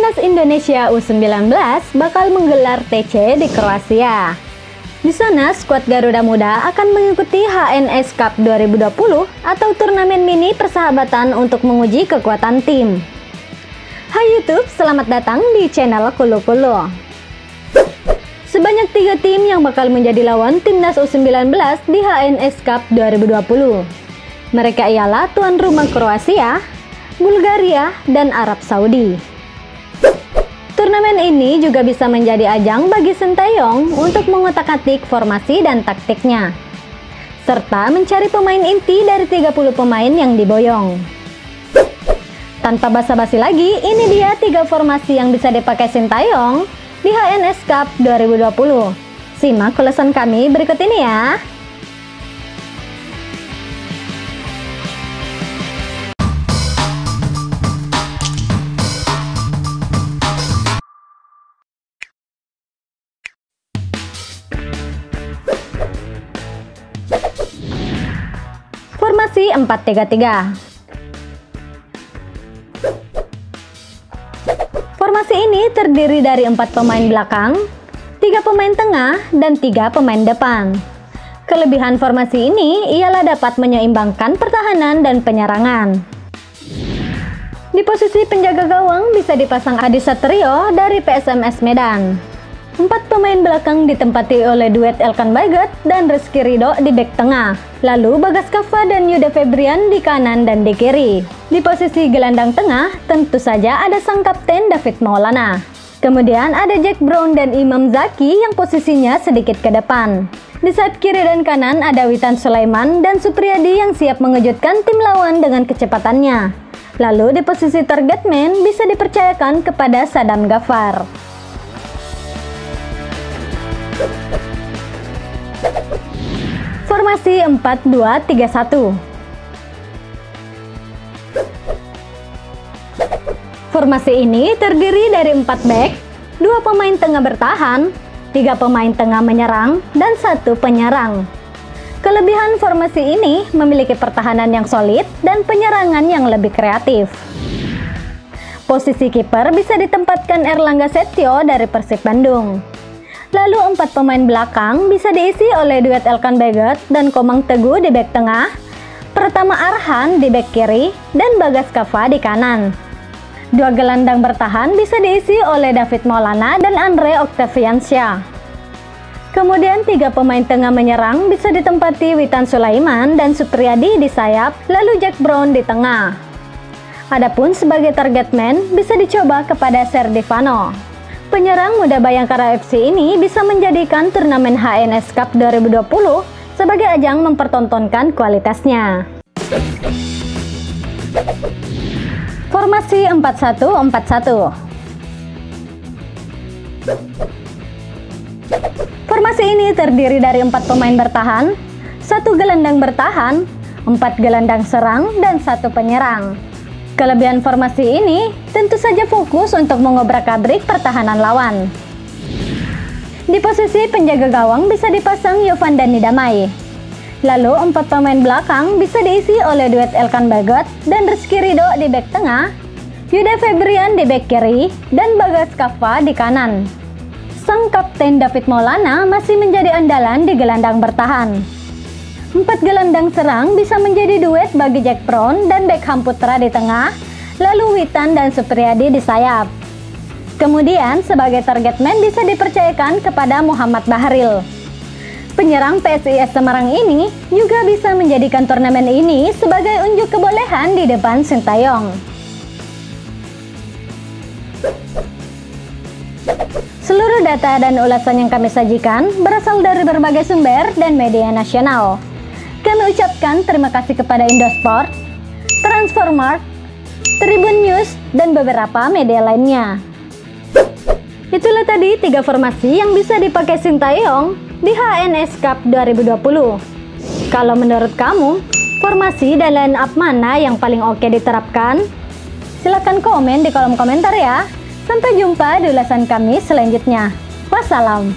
Timnas Indonesia U19 bakal menggelar TC di Kroasia. Di sana, skuad Garuda Muda akan mengikuti HNS Cup 2020 atau turnamen mini persahabatan untuk menguji kekuatan tim. Hai YouTube, selamat datang di channel Kulu Kulu. Sebanyak 3 tim yang bakal menjadi lawan Timnas U19 di HNS Cup 2020. Mereka ialah tuan rumah Kroasia, Bulgaria, dan Arab Saudi. Turnamen ini juga bisa menjadi ajang bagi Sintayong untuk mengotak-atik formasi dan taktiknya, serta mencari pemain inti dari 30 pemain yang diboyong. Tanpa basa-basi lagi, ini dia 3 formasi yang bisa dipakai Sintayong di HNS Cup 2020. Simak ulasan kami berikut ini ya. Formasi 4-3-3. Formasi ini terdiri dari 4 pemain belakang, 3 pemain tengah, dan 3 pemain depan. Kelebihan formasi ini ialah dapat menyeimbangkan pertahanan dan penyerangan. Di posisi penjaga gawang bisa dipasang Adi Satrio dari PSMS Medan. 4 pemain belakang ditempati oleh duet Elkan Bagot dan Rizky Ridho di bek tengah. Lalu Bagas Kava dan Yuda Febrian di kanan dan di kiri. Di posisi gelandang tengah, tentu saja ada sang kapten David Maulana. Kemudian ada Jack Brown dan Imam Zaki yang posisinya sedikit ke depan. Di sayap kiri dan kanan ada Witan Sulaiman dan Supriyadi yang siap mengejutkan tim lawan dengan kecepatannya. Lalu di posisi target man bisa dipercayakan kepada Sadam Ghaffar. Formasi 4-2-3-1. Formasi ini terdiri dari 4 bek, 2 pemain tengah bertahan, 3 pemain tengah menyerang, dan 1 penyerang. Kelebihan formasi ini memiliki pertahanan yang solid dan penyerangan yang lebih kreatif. Posisi kiper bisa ditempatkan Erlangga Setio dari Persib Bandung. Lalu 4 pemain belakang bisa diisi oleh duet Elkan Bagot dan Komang Teguh di bek tengah, Pratama Arhan di bek kiri, dan Bagas Kava di kanan. 2 gelandang bertahan bisa diisi oleh David Maulana dan Andre Octaviansyah. Kemudian 3 pemain tengah menyerang bisa ditempati Witan Sulaiman dan Supriyadi di sayap, lalu Jack Brown di tengah. Adapun sebagai target man bisa dicoba kepada Serdivano. Penyerang muda Bayangkara FC ini bisa menjadikan turnamen HNS Cup 2020 sebagai ajang mempertontonkan kualitasnya. Formasi 4-1-4-1. Formasi ini terdiri dari 4 pemain bertahan, 1 gelandang bertahan, 4 gelandang serang, dan 1 penyerang. Kelebihan formasi ini tentu saja fokus untuk mengobrak-abrik pertahanan lawan. Di posisi penjaga gawang bisa dipasang Yovan Dani Damai. Lalu 4 pemain belakang bisa diisi oleh duet Elkan Bagot dan Rizky Ridho di bek tengah, Yuda Febrian di bek kiri, dan Bagas Kava di kanan. Sang kapten David Maulana masih menjadi andalan di gelandang bertahan. 4 gelandang serang bisa menjadi duet bagi Jack Brown dan Beckham Putra di tengah, lalu Witan dan Supriyadi di sayap. Kemudian sebagai target man bisa dipercayakan kepada Muhammad Bahril. Penyerang PSIS Semarang ini juga bisa menjadikan turnamen ini sebagai unjuk kebolehan di depan Sintayong. Seluruh data dan ulasan yang kami sajikan berasal dari berbagai sumber dan media nasional. Kami ucapkan terima kasih kepada Indosport, Transfermarkt, Tribun News, dan beberapa media lainnya. Itulah tadi 3 formasi yang bisa dipakai Sintayong di HNS Cup 2020. Kalau menurut kamu, formasi dan line up mana yang paling oke diterapkan? Silahkan komen di kolom komentar ya. Sampai jumpa di ulasan kami selanjutnya. Wassalam.